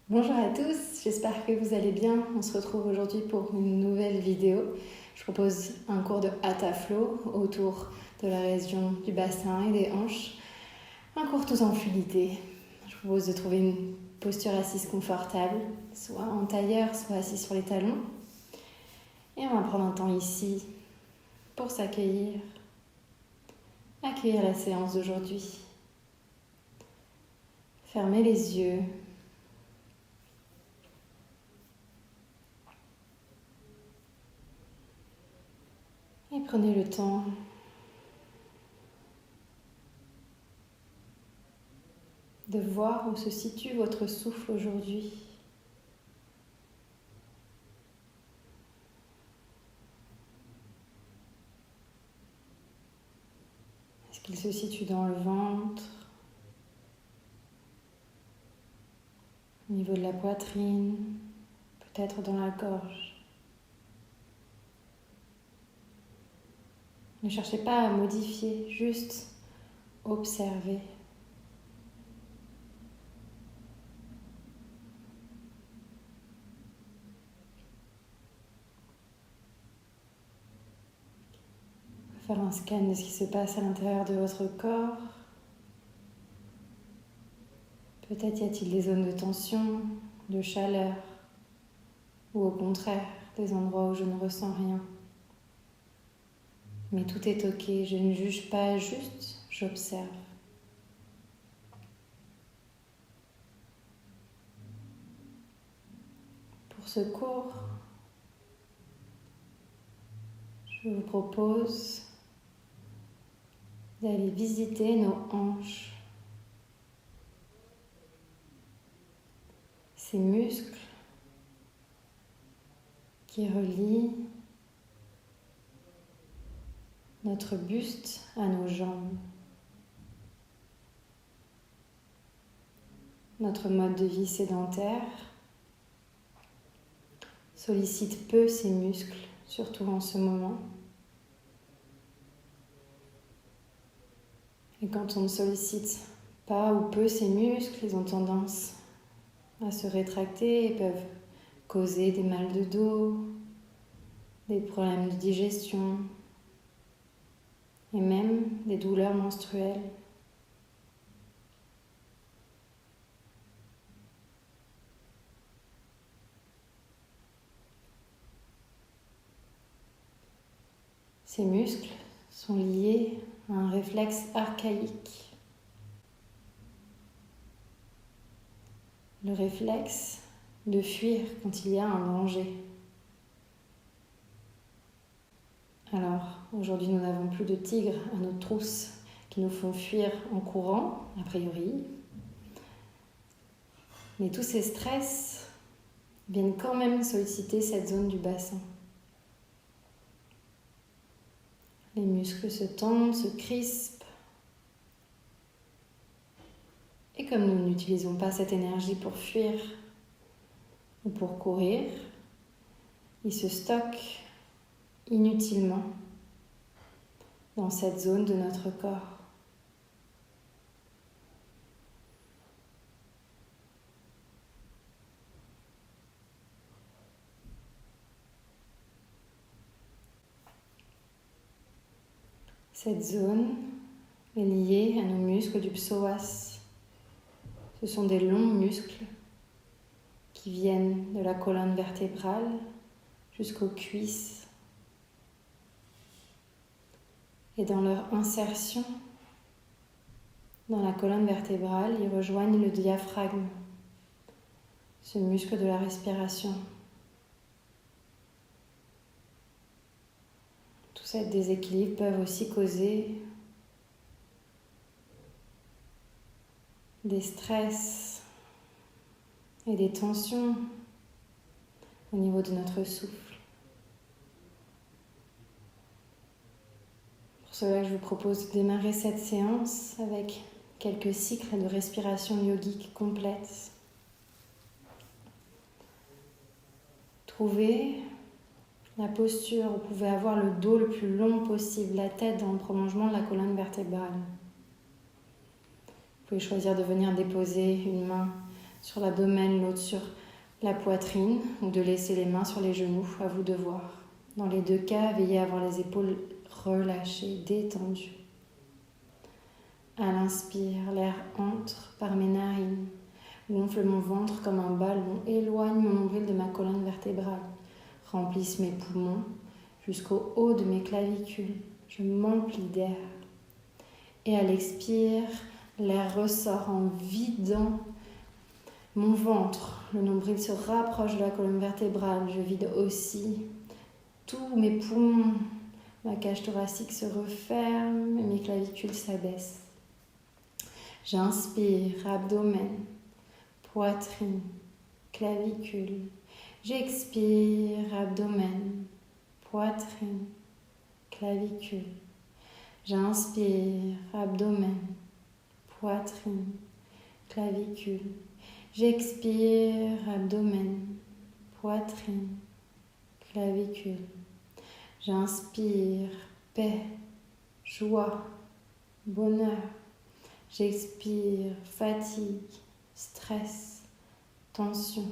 Bonjour à tous, j'espère que vous allez bien. On se retrouve aujourd'hui pour une nouvelle vidéo. Je propose un cours de Hatha Flow autour de la région du bassin et des hanches. Un cours tout en fluidité. Je vous propose de trouver une posture assise confortable, soit en tailleur, soit assis sur les talons. Et on va prendre un temps ici pour s'accueillir, accueillir la séance d'aujourd'hui. Fermez les yeux. Et prenez le temps de voir où se situe votre souffle aujourd'hui. Est-ce qu'il se situe dans le ventre, au niveau de la poitrine, peut-être dans la gorge? Ne cherchez pas à modifier, juste observez. Faire un scan de ce qui se passe à l'intérieur de votre corps. Peut-être y a-t-il des zones de tension, de chaleur, ou au contraire, des endroits où je ne ressens rien. Mais tout est ok, je ne juge pas, juste j'observe. Pour ce cours, je vous propose d'aller visiter nos hanches, ces muscles qui relient notre buste à nos jambes. Notre mode de vie sédentaire sollicite peu ces muscles, surtout en ce moment. Et quand on ne sollicite pas ou peu ces muscles, ils ont tendance à se rétracter et peuvent causer des mal de dos, des problèmes de digestion et même des douleurs menstruelles. Ces muscles sont liés à un réflexe archaïque. Le réflexe de fuir quand il y a un danger. Alors, aujourd'hui, nous n'avons plus de tigres à notre trousse qui nous font fuir en courant, a priori. Mais tous ces stress viennent quand même solliciter cette zone du bassin. Les muscles se tendent, se crispent. Et comme nous n'utilisons pas cette énergie pour fuir ou pour courir, ils se stockent inutilement dans cette zone de notre corps. Cette zone est liée à nos muscles du psoas. Ce sont des longs muscles qui viennent de la colonne vertébrale jusqu'aux cuisses. Et dans leur insertion dans la colonne vertébrale, ils rejoignent le diaphragme, ce muscle de la respiration. Tous ces déséquilibres peuvent aussi causer des stress et des tensions au niveau de notre souffle. Pour cela, je vous propose de démarrer cette séance avec quelques cycles de respiration yogique complètes. Trouvez la posture où vous pouvez avoir le dos le plus long possible, la tête dans le prolongement de la colonne vertébrale. Vous pouvez choisir de venir déposer une main sur l'abdomen, l'autre sur la poitrine, ou de laisser les mains sur les genoux, à vous de voir. Dans les deux cas, veillez à avoir les épaules relâchées, détendues. À l'inspire, l'air entre par mes narines, gonfle mon ventre comme un ballon, éloigne mon nombril de ma colonne vertébrale, remplisse mes poumons jusqu'au haut de mes clavicules. Je m'emplis d'air. Et à l'expire, l'air ressort en vidant mon ventre. Le nombril se rapproche de la colonne vertébrale. Je vide aussi tous mes poumons. Ma cage thoracique se referme et mes clavicules s'abaissent. J'inspire, abdomen, poitrine, clavicule. J'expire, abdomen, poitrine, clavicule. J'inspire, abdomen, poitrine, clavicule. J'expire, abdomen, poitrine, clavicule. J'inspire, paix, joie, bonheur. J'expire, fatigue, stress, tension.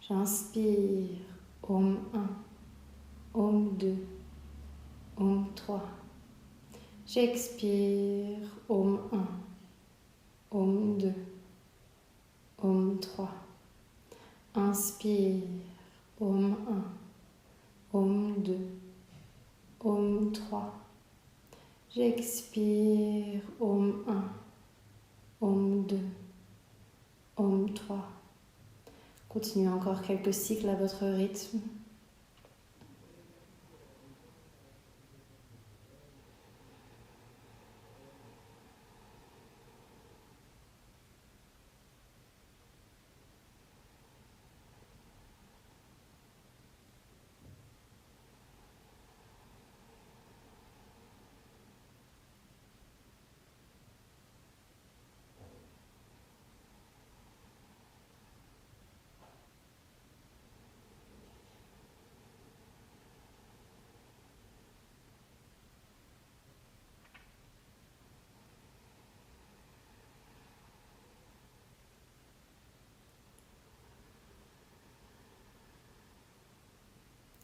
J'inspire, Om 1, Om 2, Om 3. J'expire, Om 1, Om 2, Om 3. Inspire, Om 1, Om 2, Om 3. J'expire, Om 1, Om 2, Om 3. Continuez encore quelques cycles à votre rythme.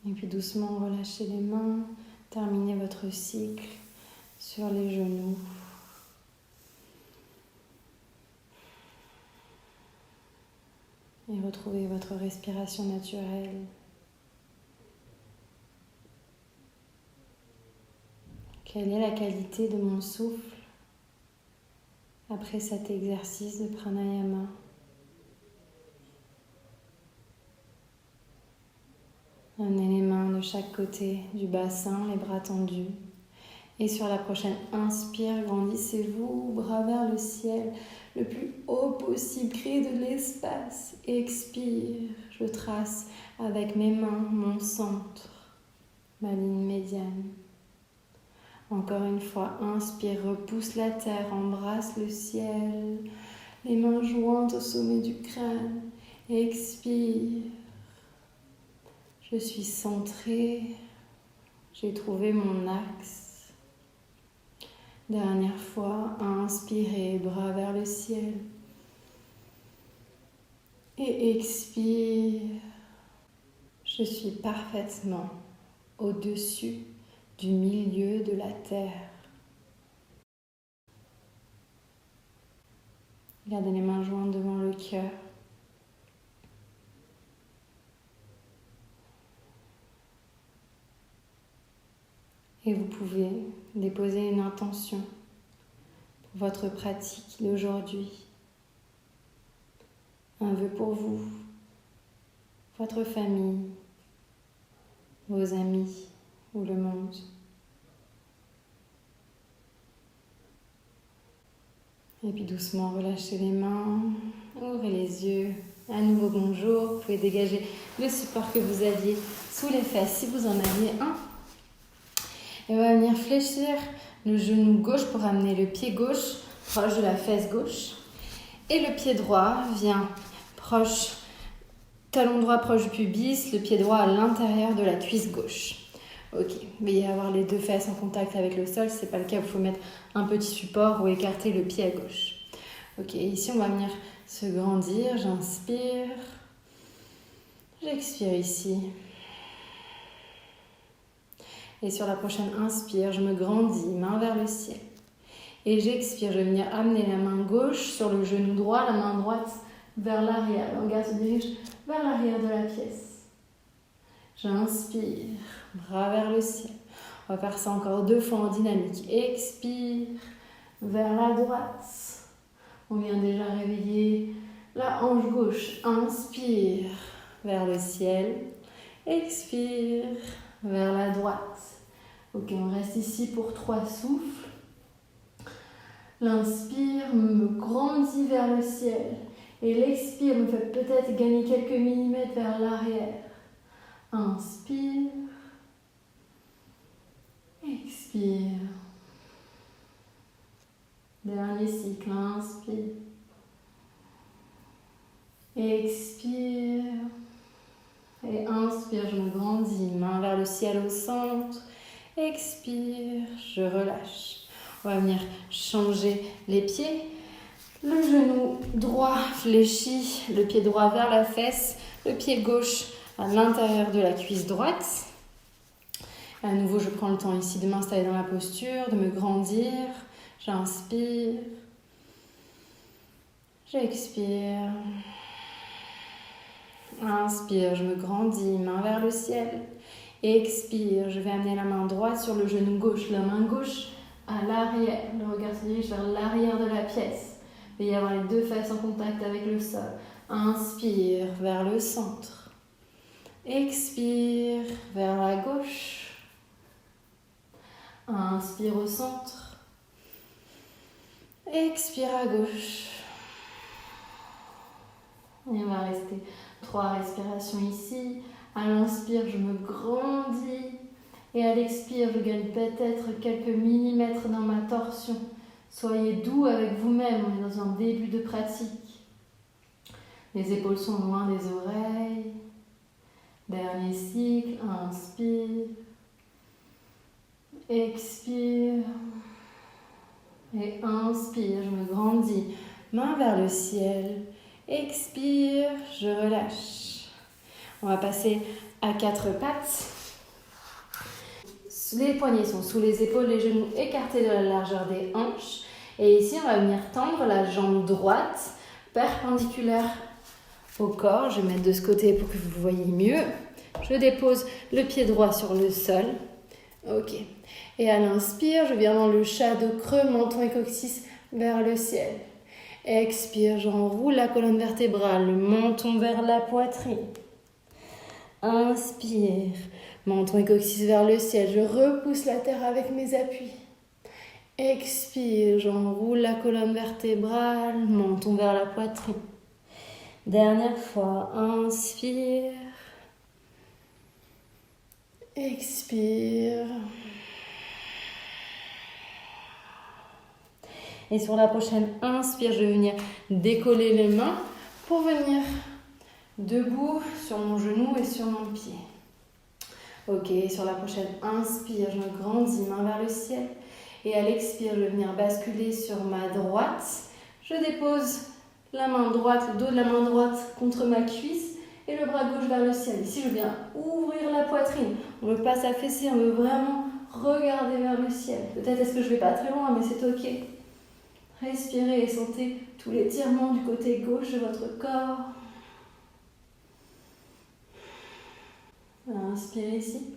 Et puis doucement relâchez les mains, terminez votre cycle sur les genoux. Et retrouvez votre respiration naturelle. Quelle est la qualité de mon souffle après cet exercice de pranayama? Amenez les mains de chaque côté du bassin, les bras tendus. Et sur la prochaine inspire, grandissez-vous, bras vers le ciel, le plus haut possible, créez de l'espace. Expire, je trace avec mes mains mon centre, ma ligne médiane. Encore une fois, inspire, repousse la terre, embrasse le ciel, les mains jointes au sommet du crâne. Expire. Je suis centrée, j'ai trouvé mon axe. Dernière fois, inspirez, bras vers le ciel. Et expire, je suis parfaitement au-dessus du milieu de la terre. Gardez les mains jointes devant le cœur. Et vous pouvez déposer une intention pour votre pratique d'aujourd'hui. Un vœu pour vous, votre famille, vos amis ou le monde. Et puis doucement relâchez les mains, ouvrez les yeux. À nouveau bonjour, vous pouvez dégager le support que vous aviez sous les fesses si vous en aviez un. Et on va venir fléchir le genou gauche pour amener le pied gauche proche de la fesse gauche. Et le pied droit vient proche, talon droit proche du pubis, le pied droit à l'intérieur de la cuisse gauche. Ok, veillez à avoir les deux fesses en contact avec le sol. Si ce n'est pas le cas, il faut mettre un petit support ou écarter le pied à gauche. Ok, ici on va venir se grandir. J'inspire. J'expire ici. Et sur la prochaine inspire, je me grandis, main vers le ciel. Et j'expire, je vais venir amener la main gauche sur le genou droit, la main droite vers l'arrière. Le regard se dirige vers l'arrière de la pièce. J'inspire, bras vers le ciel. On va faire ça encore 2 fois en dynamique. Expire, vers la droite. On vient déjà réveiller la hanche gauche. Inspire, vers le ciel. Expire, vers la droite. Ok, on reste ici pour 3 souffles. L'inspire me grandit vers le ciel. Et l'expire me fait peut-être gagner quelques millimètres vers l'arrière. Inspire. Expire. Dernier cycle, inspire. Expire. Et inspire, je me grandis, main vers le ciel au centre. Expire, je relâche. On va venir changer les pieds. Le genou droit fléchi, le pied droit vers la fesse, le pied gauche à l'intérieur de la cuisse droite. À nouveau, je prends le temps ici de m'installer dans la posture, de me grandir. J'inspire. J'expire. Inspire, je me grandis, main vers le ciel. Expire, je vais amener la main droite sur le genou gauche, la main gauche à l'arrière. Le regard se dirige vers l'arrière de la pièce. Il va y avoir les 2 fesses en contact avec le sol. Inspire vers le centre. Expire vers la gauche. Inspire au centre. Expire à gauche. Et on va rester 3 respirations ici. À l'inspire, je me grandis. Et à l'expire, je gagne peut-être quelques millimètres dans ma torsion. Soyez doux avec vous-même, on est dans un début de pratique. Les épaules sont loin des oreilles. Dernier cycle, inspire. Expire. Et inspire, je me grandis. Main vers le ciel. Expire, je relâche. On va passer à 4 pattes. Les poignets sont sous les épaules, les genoux écartés de la largeur des hanches. Et ici, on va venir tendre la jambe droite, perpendiculaire au corps. Je vais mettre de ce côté pour que vous voyez mieux. Je dépose le pied droit sur le sol. Ok. Et à l'inspire, je viens dans le shadow creux, menton et coccyx vers le ciel. Expire, j'enroule la colonne vertébrale, le menton vers la poitrine. Inspire, menton et coccyx vers le ciel. Je repousse la terre avec mes appuis. Expire, j'enroule la colonne vertébrale, menton vers la poitrine. Dernière fois, inspire. Expire. Et sur la prochaine inspire, je vais venir décoller les mains pour venir debout sur mon genou et sur mon pied. Ok, sur la prochaine inspire, je me grandis, main vers le ciel. Et à l'expire, je vais venir basculer sur ma droite. Je dépose la main droite, le dos de la main droite contre ma cuisse et le bras gauche vers le ciel. Ici, je viens ouvrir la poitrine. On ne veut pas s'affaisser, on veut vraiment regarder vers le ciel. Peut-être est-ce que je ne vais pas très loin, mais c'est ok. Respirez et sentez tout l'étirement du côté gauche de votre corps. Inspire ici.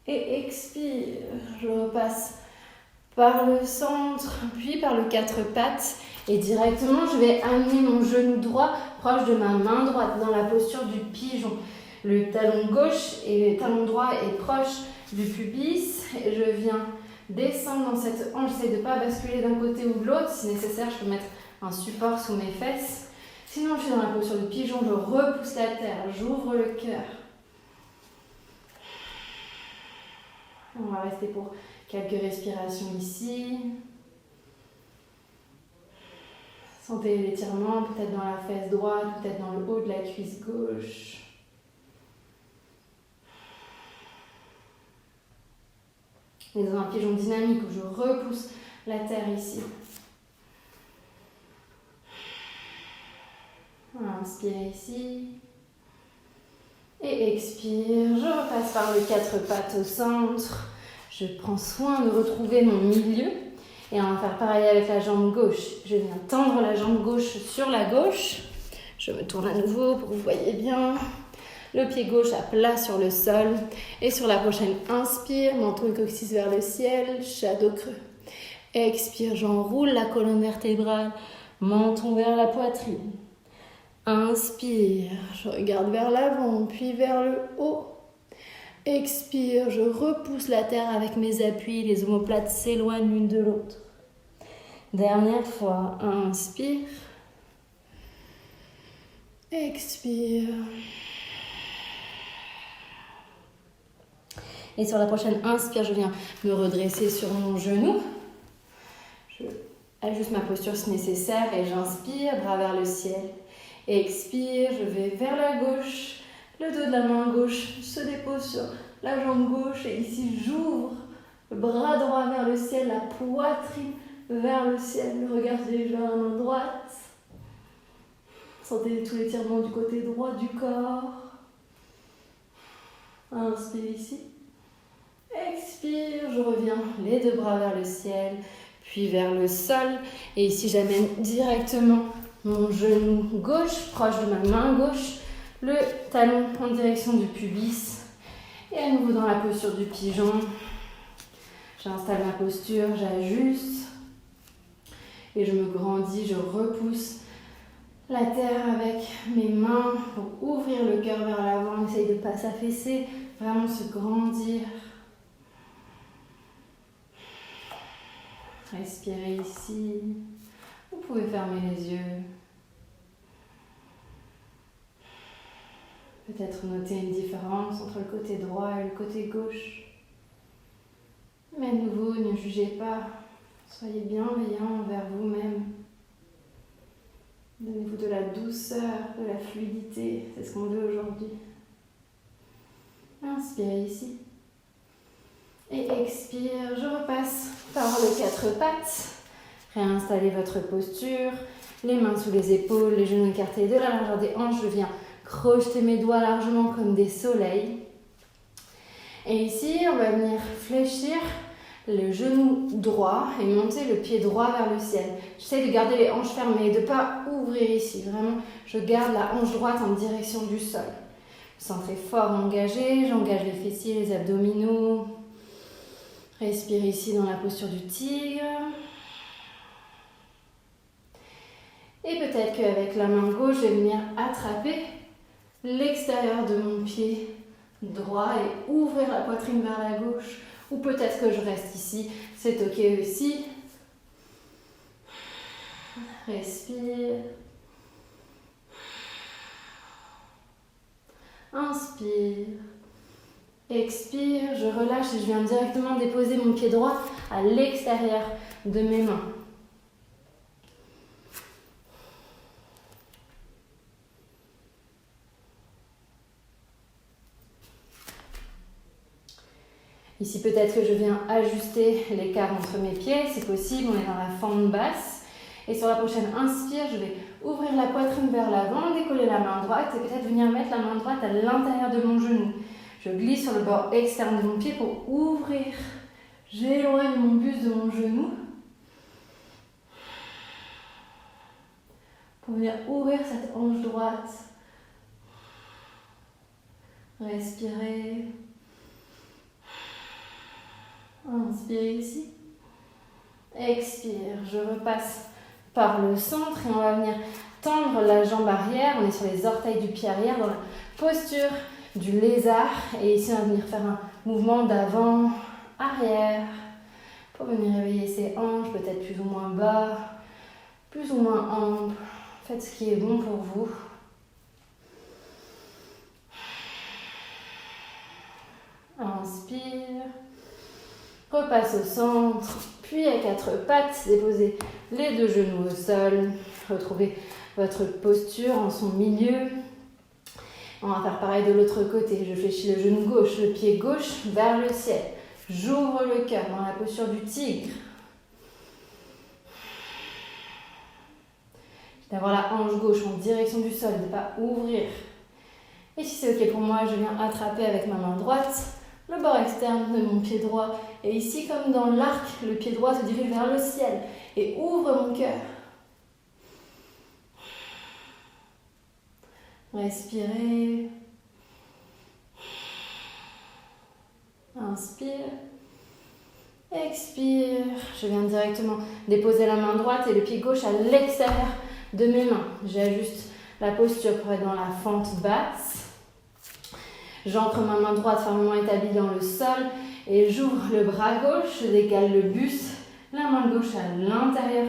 Et expire. Je repasse par le centre, puis par le 4 pattes. Et directement, je vais amener mon genou droit proche de ma main droite dans la posture du pigeon. Le talon gauche et le talon droit est proche du pubis. Et je viens descendre dans cette hanche. J'essaie de ne pas basculer d'un côté ou de l'autre. Si nécessaire, je peux mettre un support sous mes fesses. Sinon, je suis dans la posture du pigeon. Je repousse la terre. J'ouvre le cœur. On va rester pour quelques respirations ici. Sentez l'étirement, peut-être dans la fesse droite, peut-être dans le haut de la cuisse gauche. Et dans un pigeon dynamique où je repousse la terre ici. Inspire ici. Et expire. Je repasse par les 4 pattes au centre. Je prends soin de retrouver mon milieu. Et on va faire pareil avec la jambe gauche. Je viens tendre la jambe gauche sur la gauche. Je me tourne à nouveau pour que vous voyez bien. Le pied gauche à plat sur le sol. Et sur la prochaine, inspire, menton et coccyx vers le ciel, shadow creux. Expire, j'enroule la colonne vertébrale, menton vers la poitrine. Inspire, je regarde vers l'avant, puis vers le haut. Expire, je repousse la terre avec mes appuis, les omoplates s'éloignent l'une de l'autre. Dernière fois, inspire. Expire. Et sur la prochaine inspire, je viens me redresser sur mon genou. Je ajuste ma posture si nécessaire et j'inspire, bras vers le ciel. Expire, je vais vers la gauche. Le dos de la main gauche se dépose sur la jambe gauche et ici j'ouvre le bras droit vers le ciel, la poitrine vers le ciel. Le regard se dirige vers la main droite. Sentez tout l'étirement du côté droit du corps. Inspire ici. Expire, je reviens les 2 bras vers le ciel, puis vers le sol. Et ici, j'amène directement mon genou gauche, proche de ma main gauche, le talon en direction du pubis. Et à nouveau dans la posture du pigeon. J'installe ma posture, j'ajuste. Et je me grandis, je repousse la terre avec mes mains pour ouvrir le cœur vers l'avant. Essaye de ne pas s'affaisser, vraiment se grandir. Respirez ici. Vous pouvez fermer les yeux. Peut-être noter une différence entre le côté droit et le côté gauche. Mais à nouveau, ne jugez pas. Soyez bienveillant envers vous-même. Donnez-vous de la douceur, de la fluidité. C'est ce qu'on veut aujourd'hui. Inspirez ici. Et expire, je repasse par les 4 pattes. Réinstallez votre posture, les mains sous les épaules, les genoux écartés de la largeur des hanches. Je viens crocheter mes doigts largement comme des soleils. Et ici, on va venir fléchir le genou droit et monter le pied droit vers le ciel. J'essaie de garder les hanches fermées, de ne pas ouvrir ici. Vraiment, je garde la hanche droite en direction du sol. Centre est fort engagé, j'engage les fessiers, les abdominaux. Respire ici dans la posture du tigre. Et peut-être qu'avec la main gauche, je vais venir attraper l'extérieur de mon pied droit et ouvrir la poitrine vers la gauche. Ou peut-être que je reste ici, c'est ok aussi. Respire. Inspire. Expire, je relâche et je viens directement déposer mon pied droit à l'extérieur de mes mains. Ici, peut-être que je viens ajuster l'écart entre mes pieds, c'est possible, on est dans la fente basse. Et sur la prochaine inspire, je vais ouvrir la poitrine vers l'avant, décoller la main droite et peut-être venir mettre la main droite à l'intérieur de mon genou. Je glisse sur le bord externe de mon pied pour ouvrir. J'éloigne mon buste de mon genou. Pour venir ouvrir cette hanche droite. Respirez. Inspirez ici. Expire. Je repasse par le centre et on va venir tendre la jambe arrière. On est sur les orteils du pied arrière dans la posture du lézard. Et ici, on va venir faire un mouvement d'avant, arrière. Pour venir réveiller ses hanches, peut-être plus ou moins bas, plus ou moins ample. Faites ce qui est bon pour vous. Inspire. Repasse au centre, puis à 4 pattes, déposez les 2 genoux au sol. Retrouvez votre posture en son milieu. On va faire pareil de l'autre côté. Je fléchis le genou gauche, le pied gauche vers le ciel. J'ouvre le cœur dans la posture du tigre. d'avoir la hanche gauche en direction du sol, de ne pas ouvrir. Et si c'est ok pour moi, je viens attraper avec ma main droite le bord externe de mon pied droit. Et ici, comme dans l'arc, le pied droit se dirige vers le ciel et ouvre mon cœur. Respirez. Inspire. Expire. Je viens directement déposer la main droite et le pied gauche à l'extérieur de mes mains. J'ajuste la posture pour être dans la fente basse. J'ancre ma main droite fermement établie dans le sol et j'ouvre le bras gauche, je décale le buste, la main gauche à l'intérieur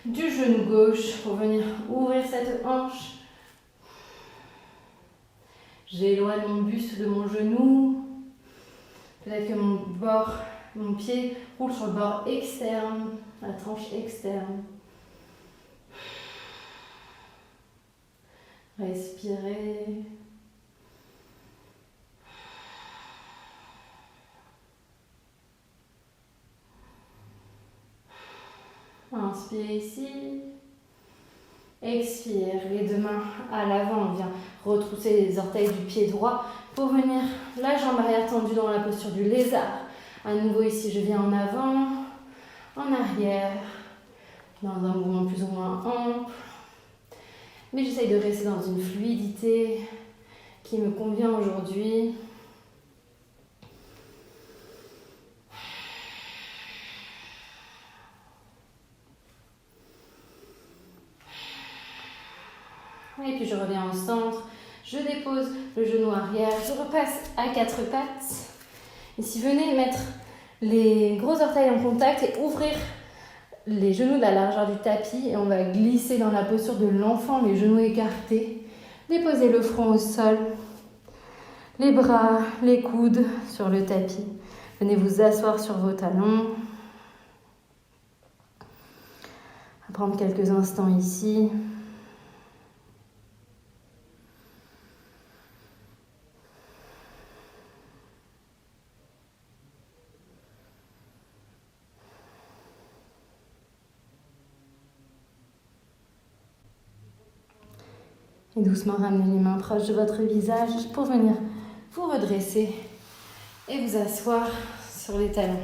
du genou gauche pour venir ouvrir cette hanche. J'éloigne mon buste de mon genou. Peut-être que mon pied roule sur le bord externe, la tranche externe. Respirez. Inspire ici. Expire, les deux mains à l'avant. On vient retrousser les orteils du pied droit pour venir la jambe arrière tendue dans la posture du lézard. À nouveau ici, je viens en avant, en arrière, dans un mouvement plus ou moins ample. Mais j'essaye de rester dans une fluidité qui me convient aujourd'hui. Et puis je reviens au centre, je dépose le genou arrière, je repasse à quatre pattes. Ici, venez mettre les gros orteils en contact et ouvrir les genoux de la largeur du tapis. Et on va glisser dans la posture de l'enfant, les genoux écartés. Déposez le front au sol, les bras, les coudes sur le tapis. Venez vous asseoir sur vos talons. On va prendre quelques instants ici. Et doucement ramenez les mains proches de votre visage pour venir vous redresser et vous asseoir sur les talons.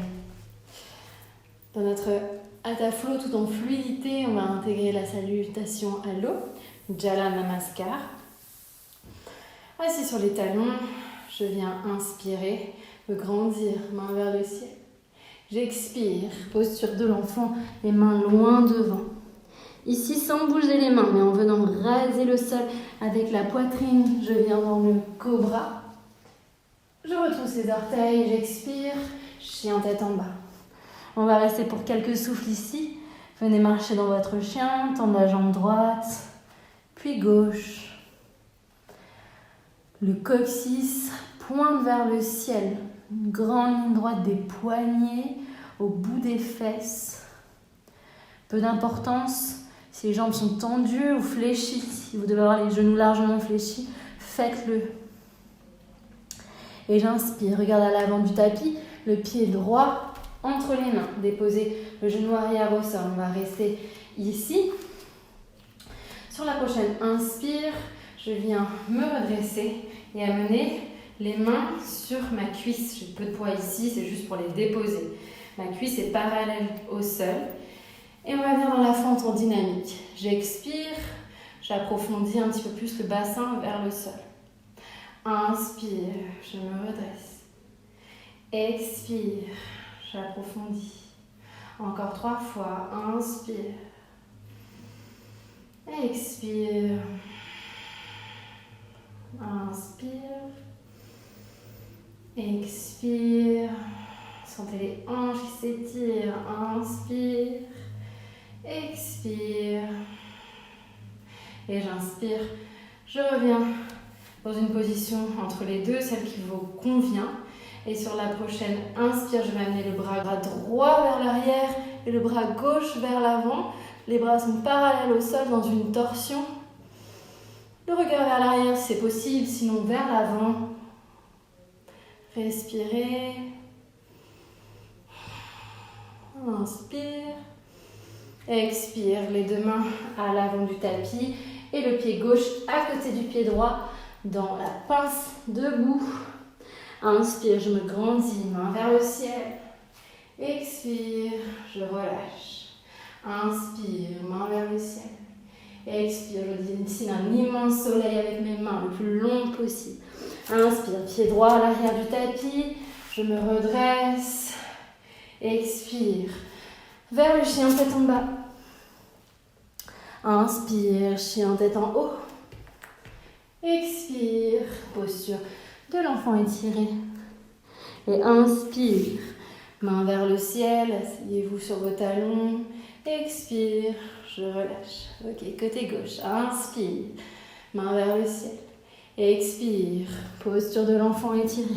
Dans notre Hatha Flow tout en fluidité, on va intégrer la salutation à l'eau, Jala Namaskar. Assis sur les talons, je viens inspirer, me grandir, main vers le ciel. J'expire, posture de l'enfant, les mains loin devant. Ici, sans bouger les mains, mais en venant raser le sol avec la poitrine, je viens dans le cobra. Je retrousse les orteils, j'expire, chien tête en bas. On va rester pour quelques souffles ici. Venez marcher dans votre chien, tendre la jambe droite, puis gauche. Le coccyx pointe vers le ciel. Une grande ligne droite des poignets au bout des fesses. Peu d'importance si les jambes sont tendues ou fléchies. Si vous devez avoir les genoux largement fléchis, faites-le. Et j'inspire, regarde à l'avant du tapis, le pied droit entre les mains. Déposez le genou arrière au sol. On va rester ici. Sur la prochaine inspire, je viens me redresser et amener les mains sur ma cuisse. J'ai peu de poids ici, c'est juste pour les déposer. Ma cuisse est parallèle au sol. Et on va venir dans la fente en dynamique. J'expire, j'approfondis un petit peu plus le bassin vers le sol. Inspire, je me redresse. Expire, j'approfondis. Encore 3 fois. Inspire. Expire. Inspire. Expire. Sentez les hanches qui s'étirent. Inspire. Expire. Et j'inspire. Je reviens dans une position entre les deux, celle qui vous convient. Et sur la prochaine inspire, je vais amener le bras droit vers l'arrière et le bras gauche vers l'avant. Les bras sont parallèles au sol dans une torsion. Le regard vers l'arrière si c'est possible, sinon vers l'avant. Respirez. Inspire. Expire, les deux mains à l'avant du tapis et le pied gauche à côté du pied droit dans la pince debout. Inspire, je me grandis, main vers le ciel. Expire, je relâche. Inspire, main vers le ciel. Expire, je dessine un immense soleil avec mes mains le plus long possible. Inspire, pied droit à l'arrière du tapis. Je me redresse. Expire, vers le chien tête en bas. Inspire, chien tête en haut. Expire, posture de l'enfant étiré. Et inspire, main vers le ciel, asseyez-vous sur vos talons. Expire, je relâche. Ok, côté gauche, inspire, main vers le ciel. Expire, posture de l'enfant étiré.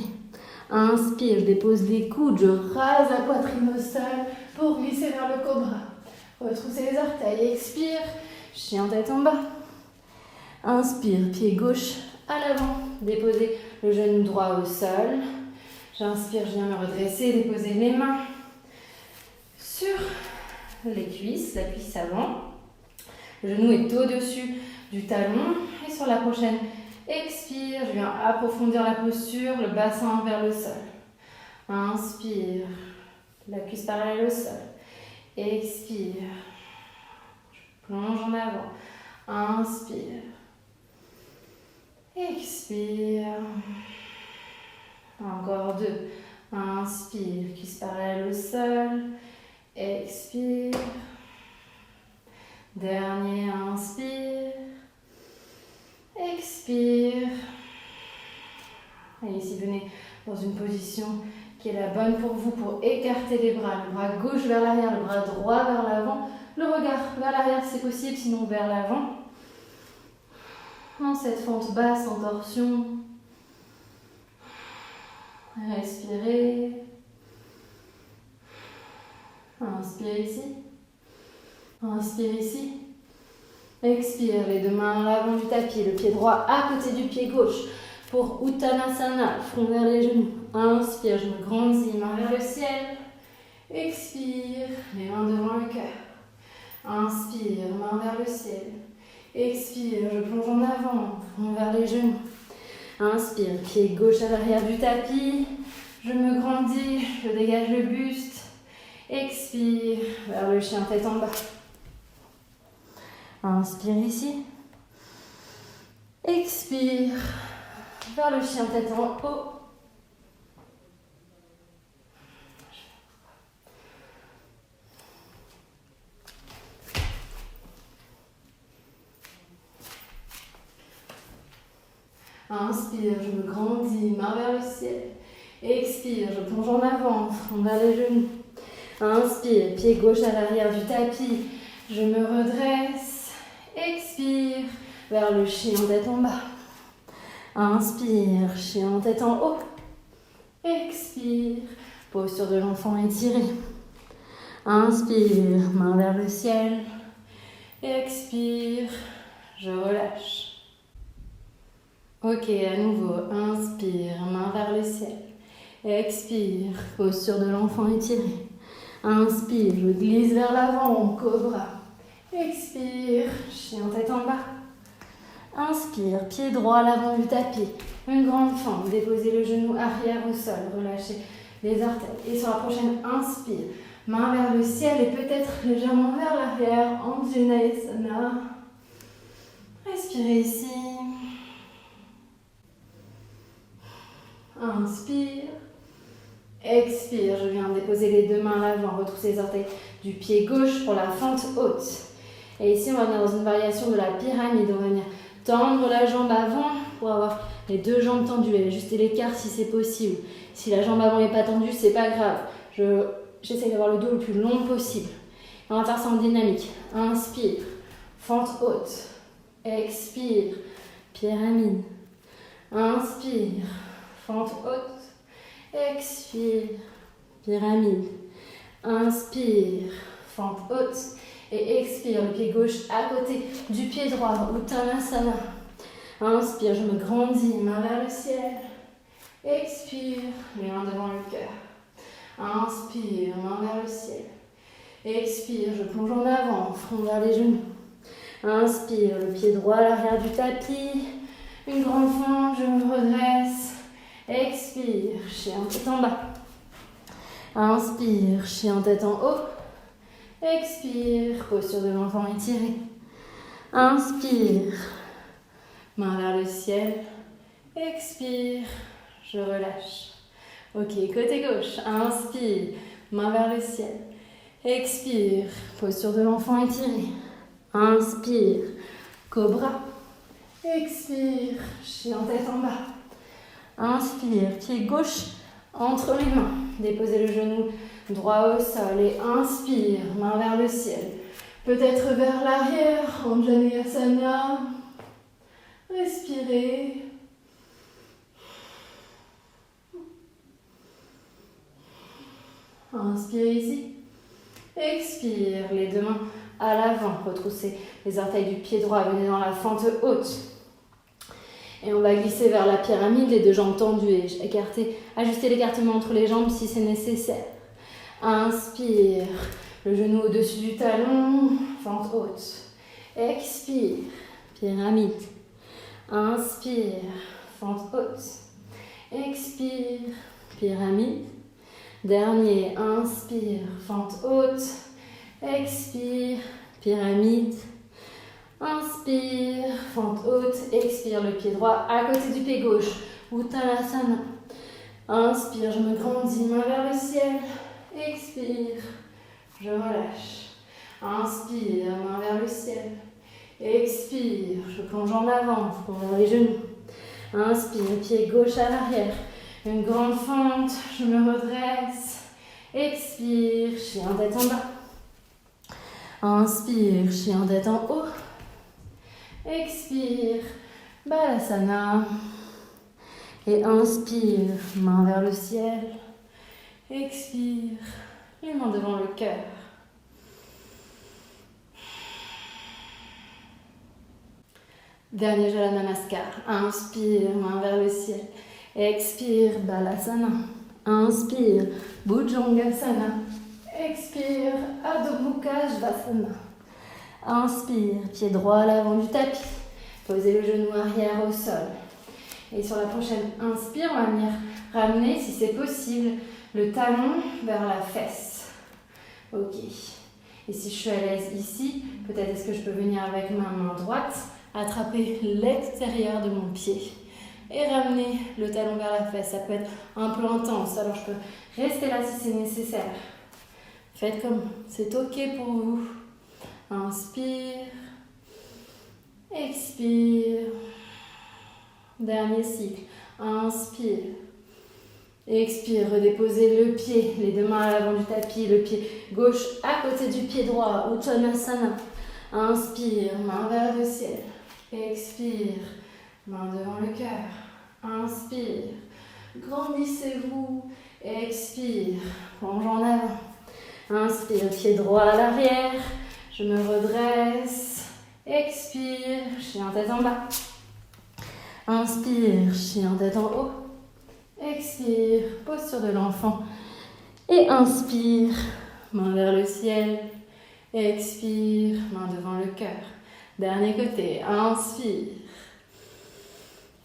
Inspire, je dépose les coudes, je rase la poitrine au sol pour glisser vers le cobra. Retroussez les orteils, expire, chien tête en bas. Inspire, pied gauche à l'avant, déposez le genou droit au sol. J'inspire, je viens me redresser, déposer mes mains sur les cuisses, la cuisse avant. Le genou est au-dessus du talon et sur la prochaine expire, je viens approfondir la posture, le bassin vers le sol. Inspire, la cuisse parallèle au sol. Expire, je plonge en avant. Inspire, expire. Encore deux. Inspire, cuisse parallèle au sol. Expire. Dernier, inspire. Expire. Et ici, venez dans une position qui est la bonne pour vous pour écarter les bras. Le bras gauche vers l'arrière, le bras droit vers l'avant. Le regard vers l'arrière si c'est possible, sinon vers l'avant. Dans cette fente basse en torsion. Respirez. Inspire ici. Inspire ici. Expire, les deux mains à l'avant du tapis, le pied droit à côté du pied gauche pour Uttanasana, front vers les genoux. Inspire, je me grandis, main vers le ciel. Expire, les mains devant le cœur. Inspire, main vers le ciel. Expire, je plonge en avant, front vers les genoux. Inspire, pied gauche à l'arrière du tapis. Je me grandis, je dégage le buste. Expire, vers le chien tête en bas. Inspire ici. Expire, vers le chien tête en haut. Inspire, je me grandis, main vers le ciel. Expire, je plonge en avant, front vers les genoux. Inspire, pied gauche à l'arrière du tapis. Je me redresse. Expire, vers le chien tête en bas. Inspire, chien tête en haut. Expire, posture de l'enfant étiré. Inspire, main vers le ciel. Expire, je relâche. Ok, à nouveau, inspire, main vers le ciel. Expire, posture de l'enfant étiré. Inspire, je glisse vers l'avant, cobra. Expire, chien tête en bas. Inspire, pied droit à l'avant du tapis. Une grande fente, déposez le genou arrière au sol, relâchez les orteils. Et sur la prochaine, inspire, main vers le ciel et peut-être légèrement vers l'arrière, Anjaneyasana. Respirez ici. Inspire. Expire, je viens déposer les deux mains à l'avant, retrousser les orteils du pied gauche pour la fente haute. Et ici, on va venir dans une variation de la pyramide. On va venir tendre la jambe avant pour avoir les deux jambes tendues et ajuster l'écart si c'est possible. Si la jambe avant n'est pas tendue, c'est pas grave. J'essaie d'avoir le dos le plus long possible. Et on va faire ça en dynamique. Inspire, fente haute. Expire, pyramide. Inspire, fente haute. Expire, pyramide. Inspire, fente haute. Et expire, le pied gauche à côté du pied droit, Uttanasana. Inspire, je me grandis, main vers le ciel. Expire, les mains devant le cœur. Inspire, main vers le ciel. Expire, je plonge en avant, front vers les genoux. Inspire, le pied droit à l'arrière du tapis. Une grande fente, je me redresse. Expire, chien tête en bas. Inspire, chien tête en haut. Expire, posture de l'enfant étirée. Inspire, main vers le ciel. Expire, je relâche. Ok, côté gauche. Inspire, main vers le ciel. Expire, posture de l'enfant étirée. Inspire, cobra. Expire, chien tête en bas. Inspire, pied gauche entre les mains. Déposez le genou droit au sol et inspire, main vers le ciel. Peut-être vers l'arrière, Anjaneyasana. Respirez. Inspire ici. Expire, les deux mains à l'avant. Retroussez les orteils du pied droit, venez dans la fente haute. Et on va glisser vers la pyramide, les deux jambes tendues et ajuster l'écartement entre les jambes si c'est nécessaire. Inspire, le genou au-dessus du talon, fente haute. Expire, pyramide. Inspire, fente haute. Expire, pyramide. Dernier, inspire, fente haute. Expire, pyramide. Inspire, fente haute. Expire, le pied droit à côté du pied gauche. Uttanasana. Inspire, je me grandis, main vers le ciel. Expire, je relâche. Inspire, main vers le ciel. Expire, je plonge en avant, front vers les genoux. Inspire, pied gauche à l'arrière. Une grande fente, je me redresse. Expire, chien tête en bas. Inspire, chien tête en haut. Expire, Balasana. Et inspire, main vers le ciel. Expire, les mains devant le cœur. Dernier Jala Namaskar. Inspire, main vers le ciel. Expire, Balasana. Inspire, Bhujangasana. Expire, Adho Mukha Svanasana. Inspire, pied droit à l'avant du tapis. Posez le genou arrière au sol. Et sur la prochaine inspire, on va venir ramener, si c'est possible, le talon vers la fesse. Ok. Et si je suis à l'aise ici, peut-être est-ce que je peux venir avec ma main droite, attraper l'extérieur de mon pied et ramener le talon vers la fesse. Ça peut être un peu intense, alors je peux rester là si c'est nécessaire. Faites comme c'est ok pour vous. Inspire, expire. Dernier cycle. Inspire, expire. Redéposez le pied, les deux mains à l'avant du tapis, le pied gauche à côté du pied droit. Uttanasana. Inspire, main vers le ciel. Expire, main devant le cœur. Inspire, grandissez-vous. Expire, plonge en avant. Inspire, pied droit à l'arrière. Je me redresse. Expire, chien tête en bas. Inspire, chien tête en haut. Expire, posture de l'enfant. Et inspire, main vers le ciel. Expire, main devant le cœur. Dernier côté, inspire.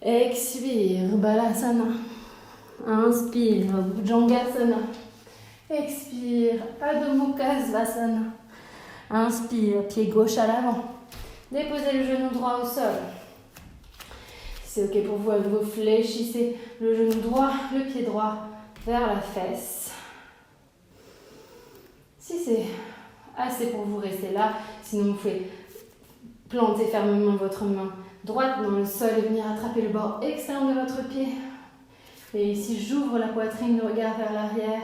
Expire, Balasana. Inspire, Bhujangasana. Expire, Adho Mukha Svanasana. Inspire, pied gauche à l'avant. Déposez le genou droit au sol. Si c'est ok pour vous, vous fléchissez le genou droit, le pied droit vers la fesse. Si c'est assez pour vous, restez là. Sinon, vous pouvez planter fermement votre main droite dans le sol et venir attraper le bord externe de votre pied. Et ici, j'ouvre la poitrine, le regard vers l'arrière.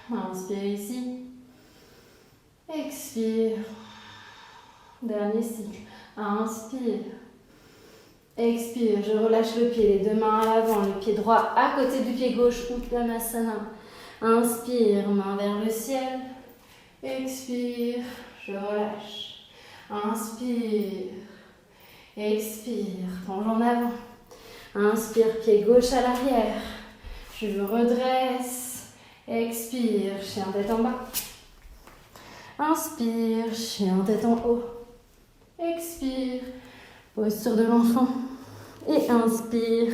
Inspire ici. Expire. Dernier cycle. Inspire. Expire. Je relâche le pied, les deux mains à l'avant, le pied droit à côté du pied gauche, Uttanasana. Inspire, main vers le ciel. Expire. Je relâche. Inspire. Expire. Plonge en avant. Inspire, pied gauche à l'arrière. Je me redresse. Expire, chien tête en bas. Inspire, chien tête en haut. Expire, posture de l'enfant. Et inspire,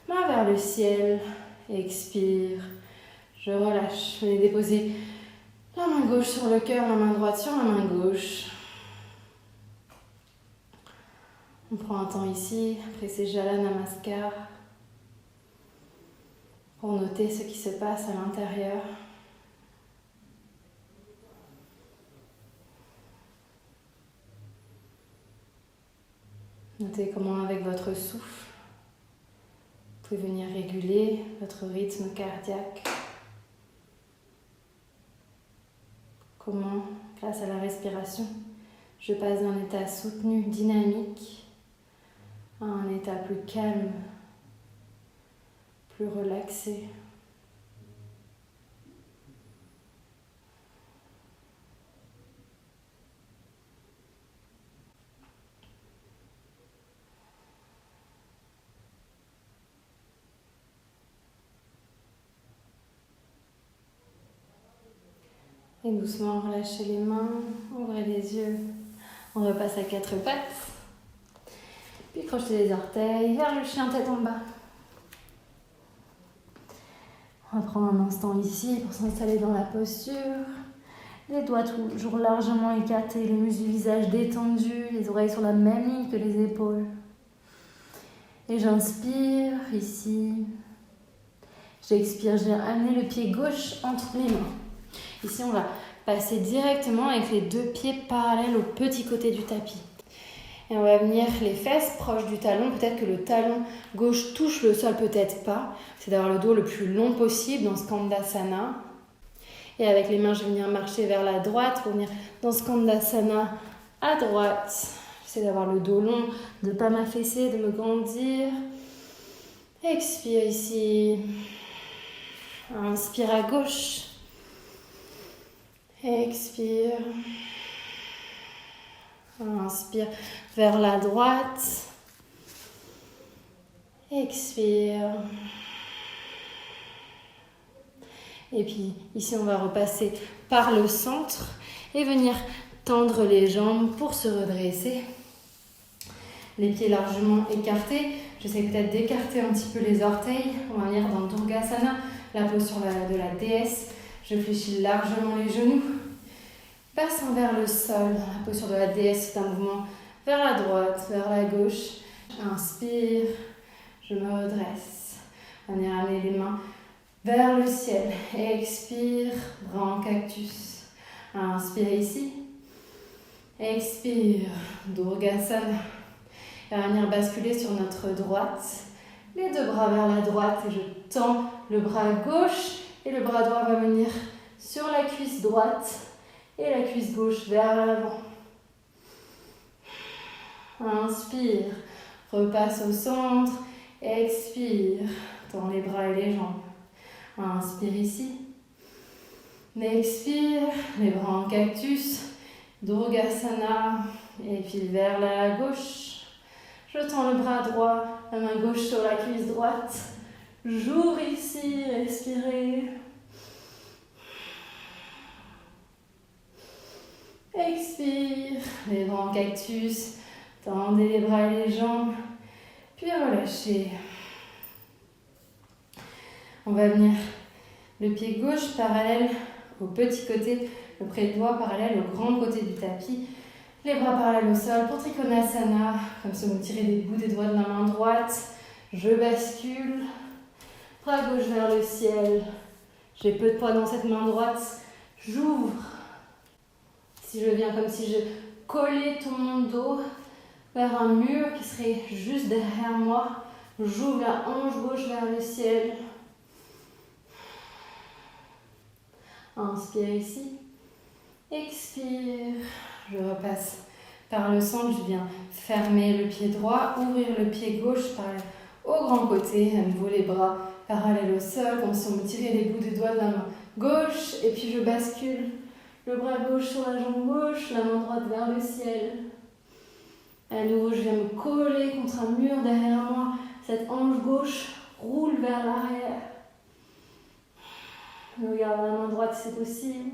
main vers le ciel. Expire, je relâche. Venez déposer la main gauche sur le cœur, la main droite sur la main gauche. On prend un temps ici, après c'est Jala Namaskar, pour noter ce qui se passe à l'intérieur. Notez comment avec votre souffle, vous pouvez venir réguler votre rythme cardiaque. Comment, grâce à la respiration, je passe d'un état soutenu, dynamique, à un état plus calme, plus relaxé. Et doucement relâchez les mains, ouvrez les yeux. On repasse à 4 pattes. Puis crochetez les orteils vers le chien tête en bas. On va prendre un instant ici pour s'installer dans la posture. Les doigts toujours largement écartés, les muscles du visage détendus, les oreilles sur la même ligne que les épaules. Et j'inspire ici. J'expire, j'ai amené le pied gauche entre mes mains. Ici, on va passer directement avec les deux pieds parallèles au petit côté du tapis. Et on va venir les fesses proches du talon. Peut-être que le talon gauche touche le sol, peut-être pas. C'est d'avoir le dos le plus long possible dans Skandasana. Et avec les mains, je vais venir marcher vers la droite pour venir dans Skandasana à droite. J'essaie d'avoir le dos long, de ne pas m'affaisser, de me grandir. Expire ici. Inspire à gauche. Expire. Inspire vers la droite. Expire. Et puis ici, on va repasser par le centre et venir tendre les jambes pour se redresser. Les pieds largement écartés. J'essaie peut-être d'écarter un petit peu les orteils. On va venir dans Durgasana, la posture de la déesse. Je fléchis largement les genoux. Passant vers le sol, la posture de la déesse, c'est un mouvement vers la droite, vers la gauche. Inspire, je me redresse. On ira amener les mains vers le ciel. Expire, bras en cactus. Inspire ici. Expire, Durgasana. Et on va venir basculer sur notre droite. Les deux bras vers la droite et je tends le bras gauche et le bras droit va venir sur la cuisse droite. Et la cuisse gauche vers l'avant. Inspire, repasse au centre. Expire, tends les bras et les jambes. Inspire ici. Expire, les bras en cactus. Durgasana. Et puis vers la gauche. Je tends le bras droit, la main gauche sur la cuisse droite. J'ouvre ici, respirez. Expire, les bras en cactus, tendez les bras et les jambes, puis relâchez. On va venir le pied gauche parallèle au petit côté, le pré-doigt parallèle au grand côté du tapis, les bras parallèles au sol pour Trikonasana, comme si vous tirez des bouts des doigts de la main droite. Je bascule, bras gauche vers le ciel, j'ai peu de poids dans cette main droite, j'ouvre. Si je viens comme si je collais tout mon dos vers un mur qui serait juste derrière moi, j'ouvre la hanche gauche vers le ciel. Inspire ici. Expire. Je repasse par le centre. Je viens fermer le pied droit, ouvrir le pied gauche au grand côté. À nouveau les bras parallèles au sol, comme si on me tirait les bouts des doigts de la main gauche. Et puis je bascule. Le bras gauche sur la jambe gauche, la main droite vers le ciel. À nouveau, je viens me coller contre un mur derrière moi. Cette hanche gauche roule vers l'arrière. Le regard dans la main droite, c'est possible.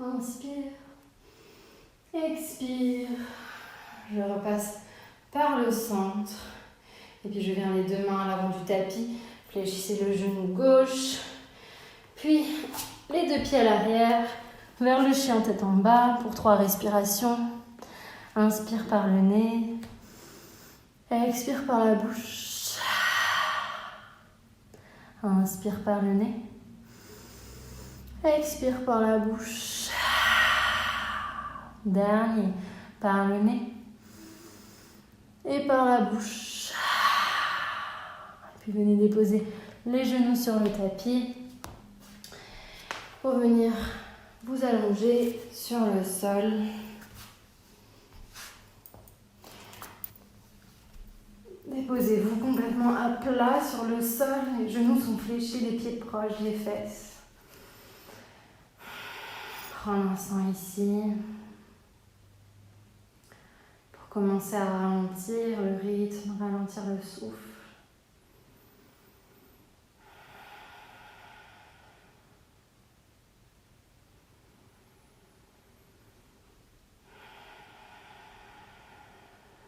Inspire. Expire. Je repasse par le centre. Et puis je viens les deux mains à l'avant du tapis. Fléchissez le genou gauche. Puis les deux pieds à l'arrière. Vers le chien tête en bas pour 3 respirations. Inspire par le nez. Expire par la bouche. Inspire par le nez. Expire par la bouche. Dernier, par le nez. Et par la bouche. Puis venez déposer les genoux sur le tapis. Pour venir vous allonger sur le sol. Déposez-vous complètement à plat sur le sol. Les genoux sont fléchis, les pieds proches des fesses. Prends l'instant ici. Pour commencer à ralentir le rythme, ralentir le souffle.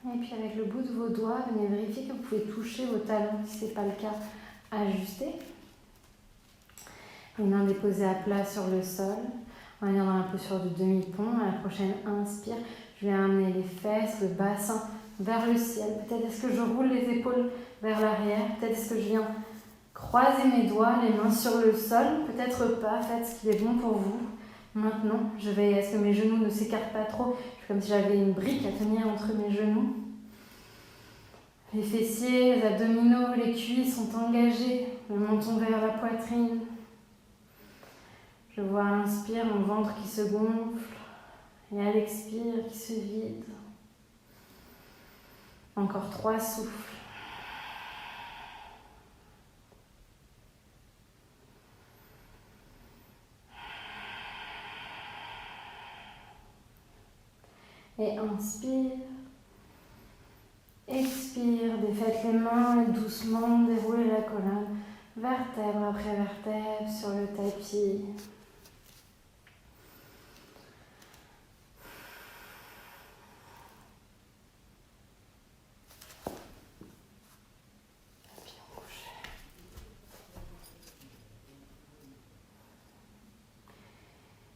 Et puis avec le bout de vos doigts, venez vérifier que vous pouvez toucher vos talons. Si ce n'est pas le cas, ajustez. Les mains déposées à plat sur le sol. On va venir dans la posture de demi-pont. À la prochaine inspire, je vais amener les fesses, le bassin vers le ciel. Peut-être est-ce que je roule les épaules vers l'arrière. Peut-être est-ce que je viens croiser mes doigts, les mains sur le sol. Peut-être pas, faites ce qui est bon pour vous. Maintenant, je vais, est-ce que mes genoux ne s'écartent pas trop? Je fais comme si j'avais une brique à tenir entre mes genoux. Les fessiers, les abdominaux, les cuisses sont engagés. Le menton vers la poitrine. Je vois à l'inspire mon ventre qui se gonfle et à l'expire qui se vide. Encore 3 souffles. Et inspire. Expire, défaites les mains et doucement déroulez la colonne, vertèbre après vertèbre sur le tapis.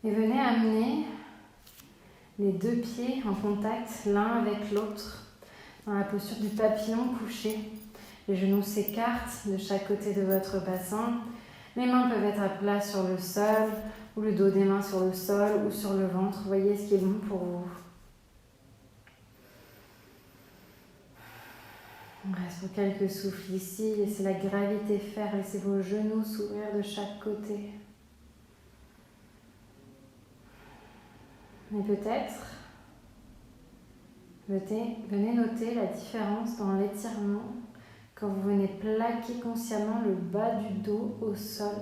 Et venez amener les 2 pieds en contact l'un avec l'autre dans la posture du papillon couché. Les genoux s'écartent de chaque côté de votre bassin. Les mains peuvent être à plat sur le sol ou le dos des mains sur le sol ou sur le ventre. Voyez ce qui est bon pour vous. On reste pour quelques souffles ici. Laissez la gravité faire. Laissez vos genoux s'ouvrir de chaque côté. Mais peut-être, venez noter la différence dans l'étirement quand vous venez plaquer consciemment le bas du dos au sol,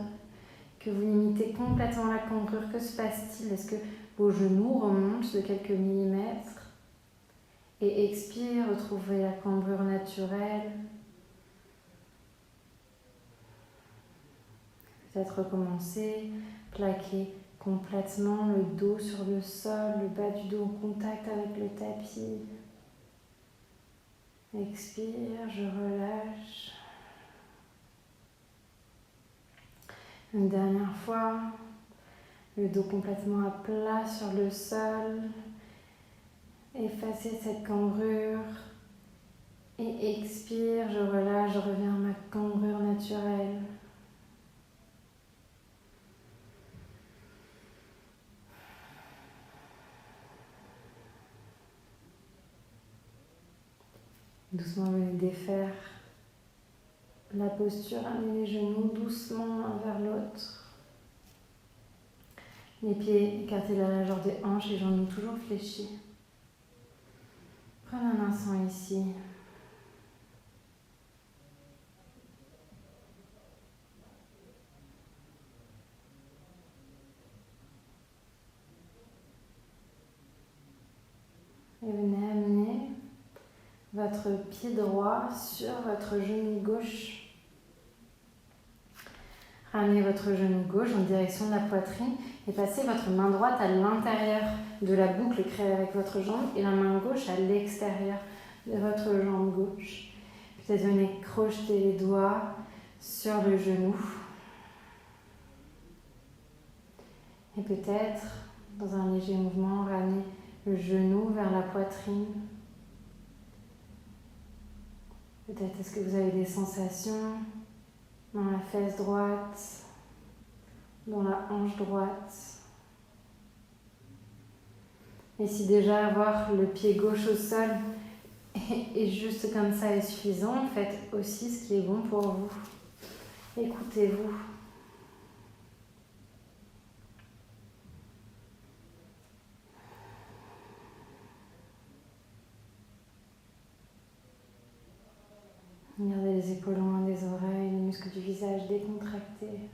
que vous limitez complètement la cambrure. Que se passe-t-il? Est-ce que vos genoux remontent de quelques millimètres? Et expire, retrouvez la cambrure naturelle. Peut-être recommencer, plaquer complètement le dos sur le sol, le bas du dos en contact avec le tapis. Expire, je relâche. Une dernière fois, le dos complètement à plat sur le sol. Effacez cette cambrure. Et expire, je relâche, je reviens à ma cambrure naturelle. Doucement, venez défaire la posture, amenez les genoux doucement l'un vers l'autre. Les pieds écartés de la largeur des hanches, les genoux toujours fléchis. Prenez un instant ici. Et venez amener votre pied droit sur votre genou gauche. Ramenez votre genou gauche en direction de la poitrine et passez votre main droite à l'intérieur de la boucle créée avec votre jambe et la main gauche à l'extérieur de votre jambe gauche. Peut-être venez crocheter les doigts sur le genou. Et peut-être, dans un léger mouvement, ramener le genou vers la poitrine. Peut-être est-ce que vous avez des sensations dans la fesse droite, dans la hanche droite. Et si déjà avoir le pied gauche au sol et juste comme ça est suffisant, faites aussi ce qui est bon pour vous. Écoutez-vous. Gardez les épaules loin des oreilles, les muscles du visage décontractés.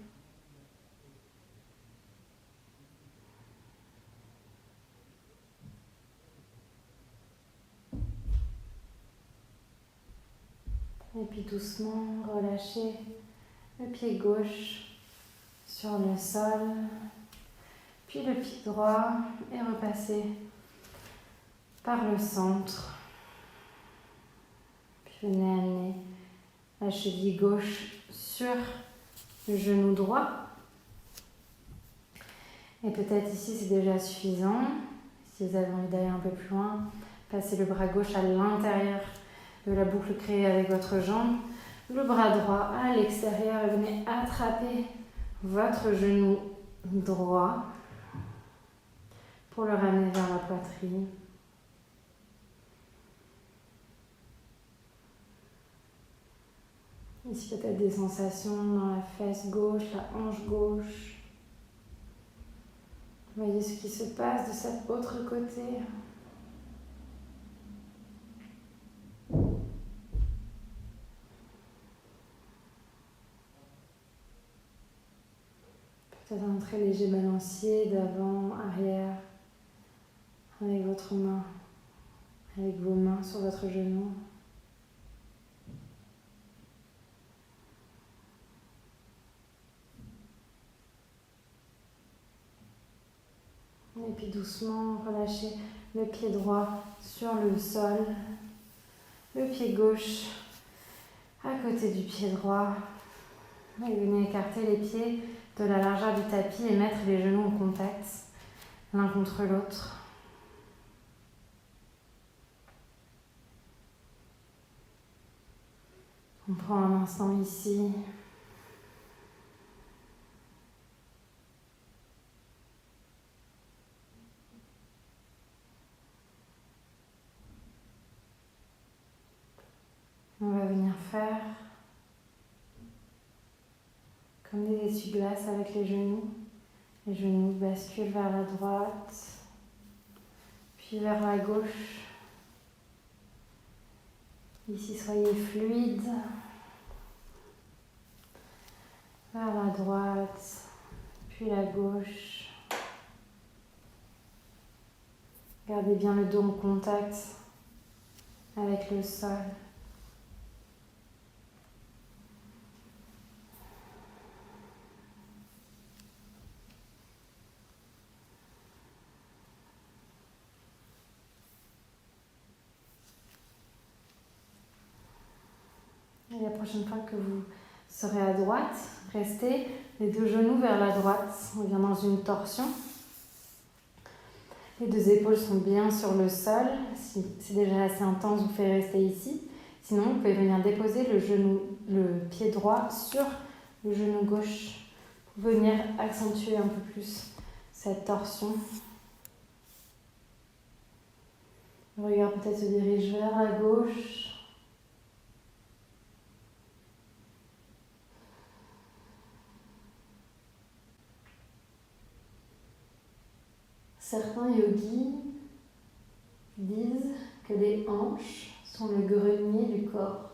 Et puis doucement, relâchez le pied gauche sur le sol, puis le pied droit et repassez par le centre. Puis venez amener la cheville gauche sur le genou droit. Et peut-être ici c'est déjà suffisant. Si vous avez envie d'aller un peu plus loin, passez le bras gauche à l'intérieur de la boucle créée avec votre jambe. Le bras droit à l'extérieur et venez attraper votre genou droit pour le ramener vers la poitrine. Ici peut-être des sensations dans la fesse gauche, la hanche gauche. Voyez ce qui se passe de cet autre côté. Peut-être un très léger balancier d'avant, arrière, avec votre main, avec vos mains sur votre genou. Et puis doucement, relâchez le pied droit sur le sol, le pied gauche à côté du pied droit. Et venez écarter les pieds de la largeur du tapis et mettre les genoux en contact, l'un contre l'autre. On prend un instant ici. On va venir faire comme des essuie-glaces avec les genoux. Les genoux basculent vers la droite, puis vers la gauche. Ici, soyez fluide. Vers la droite, puis la gauche. Gardez bien le dos en contact avec le sol. Et la prochaine fois que vous serez à droite, restez les deux genoux vers la droite. On vient dans une torsion. Les deux épaules sont bien sur le sol. Si c'est déjà assez intense, vous pouvez rester ici. Sinon, vous pouvez venir déposer le pied droit sur le genou gauche pour venir accentuer un peu plus cette torsion. Le regard peut-être se dirige vers la gauche. Certains yogis disent que les hanches sont le grenier du corps.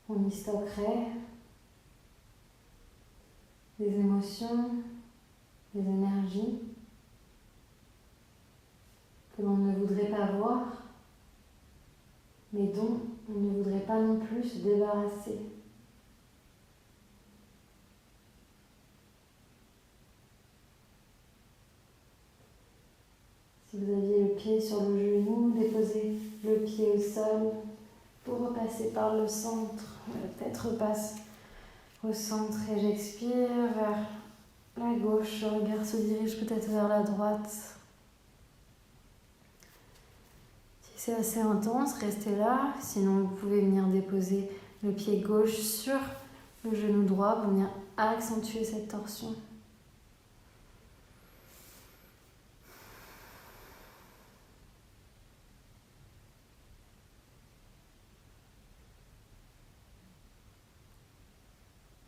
On y stockerait des émotions, des énergies que l'on ne voudrait pas voir, mais dont on ne voudrait pas non plus se débarrasser. Si vous aviez le pied sur le genou, déposez le pied au sol pour repasser par le centre. La tête repasse au centre et j'expire vers la gauche. Le regard se dirige peut-être vers la droite. Si c'est assez intense, restez là. Sinon, vous pouvez venir déposer le pied gauche sur le genou droit pour venir accentuer cette torsion.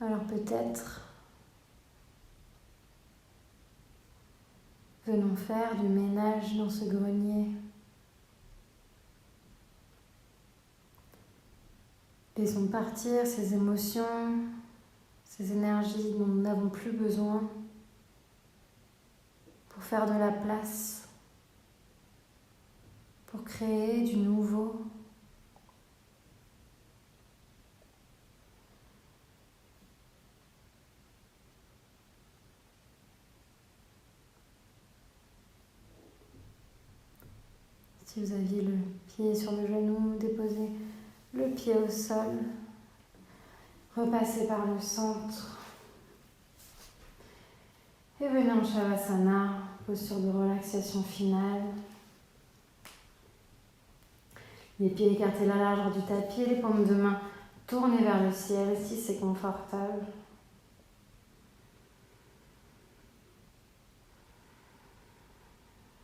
Alors peut-être venons faire du ménage dans ce grenier. Laissons partir ces émotions, ces énergies dont nous n'avons plus besoin pour faire de la place, pour créer du nouveau. Si vous aviez le pied sur le genou, déposez le pied au sol, repassez par le centre et venez en Shavasana, posture de relaxation finale. Les pieds écartés à la largeur du tapis, les paumes de main tournées vers le ciel si c'est confortable.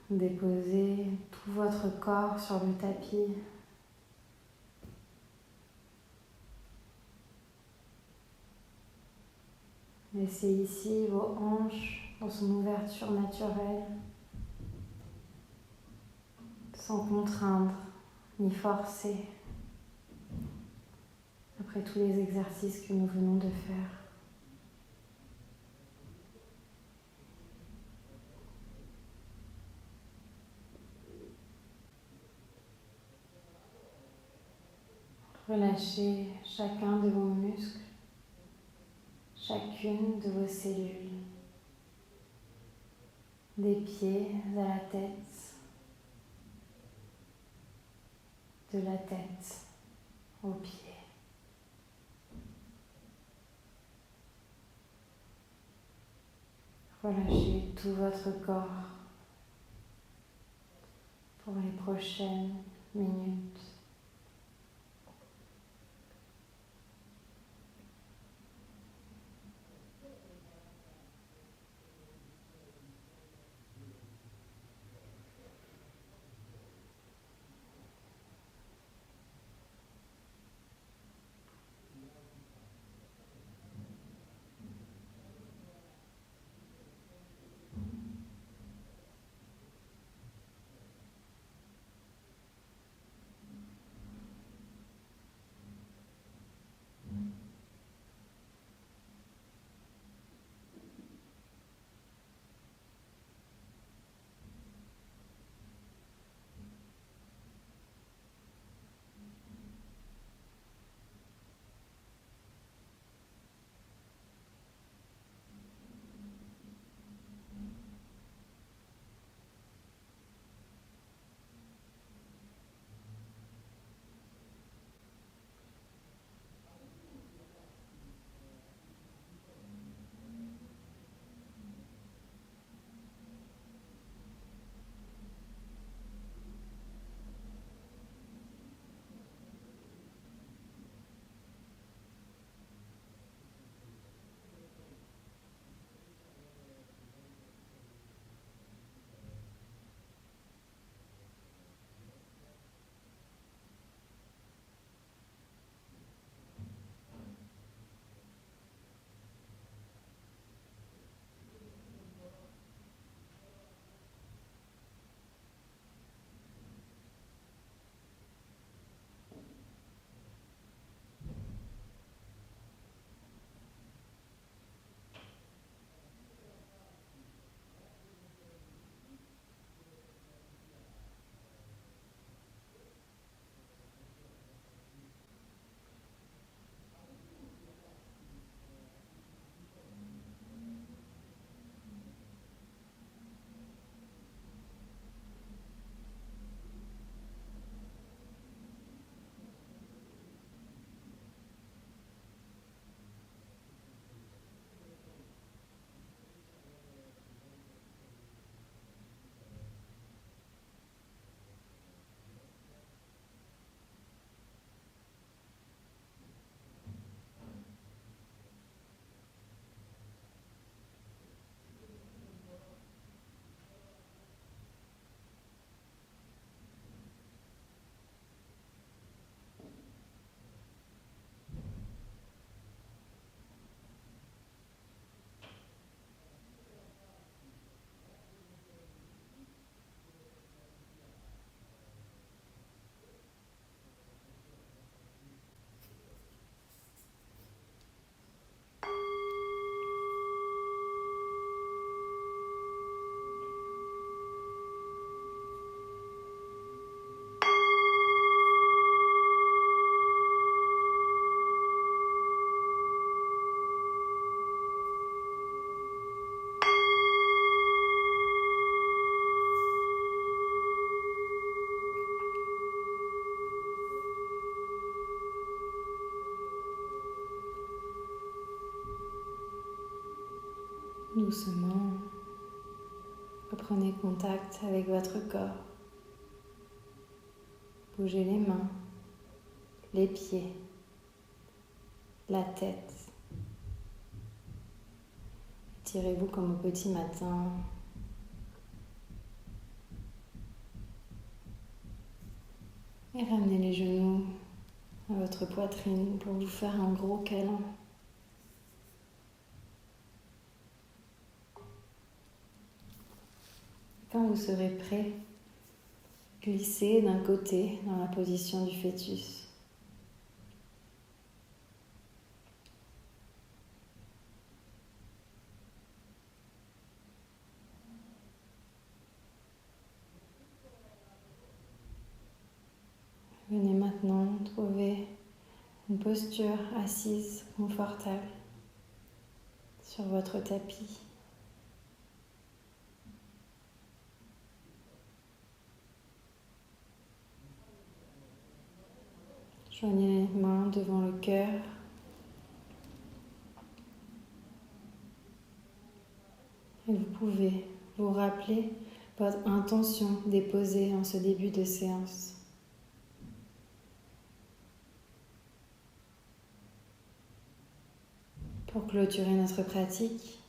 Déposez tout votre corps sur le tapis. Laissez ici vos hanches dans son ouverture naturelle, sans contraindre ni forcer, après tous les exercices que nous venons de faire. Relâchez chacun de vos muscles, chacune de vos cellules, des pieds à la tête, de la tête aux pieds. Relâchez tout votre corps pour les prochaines minutes. doucement, reprenez contact avec votre corps. Bougez les mains, les pieds, la tête. Étirez-vous comme au petit matin. Et ramenez les genoux à votre poitrine pour vous faire un gros câlin. Quand vous serez prêt, glissez d'un côté dans la position du fœtus. Venez maintenant trouver une posture assise confortable sur votre tapis. Joignez les mains devant le cœur. Et vous pouvez vous rappeler votre intention déposée en ce début de séance. Pour clôturer notre pratique,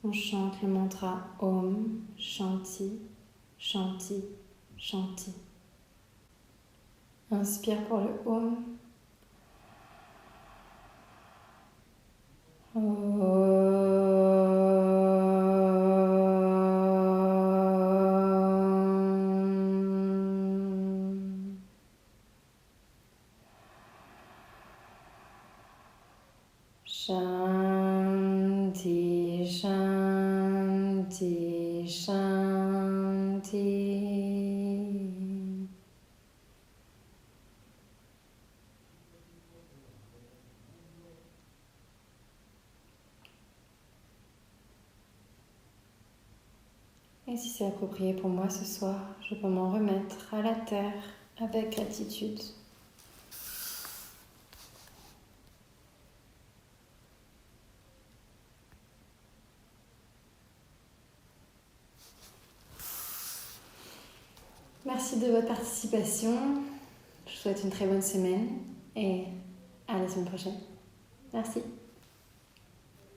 on chante le mantra Om Shanti Shanti Shanti. Inspire pour le Om. Shanti, Shanti, Shanti. Et si c'est approprié pour moi ce soir, je peux m'en remettre à la terre avec gratitude. Merci de votre participation. Je vous souhaite une très bonne semaine et à la semaine prochaine. Merci.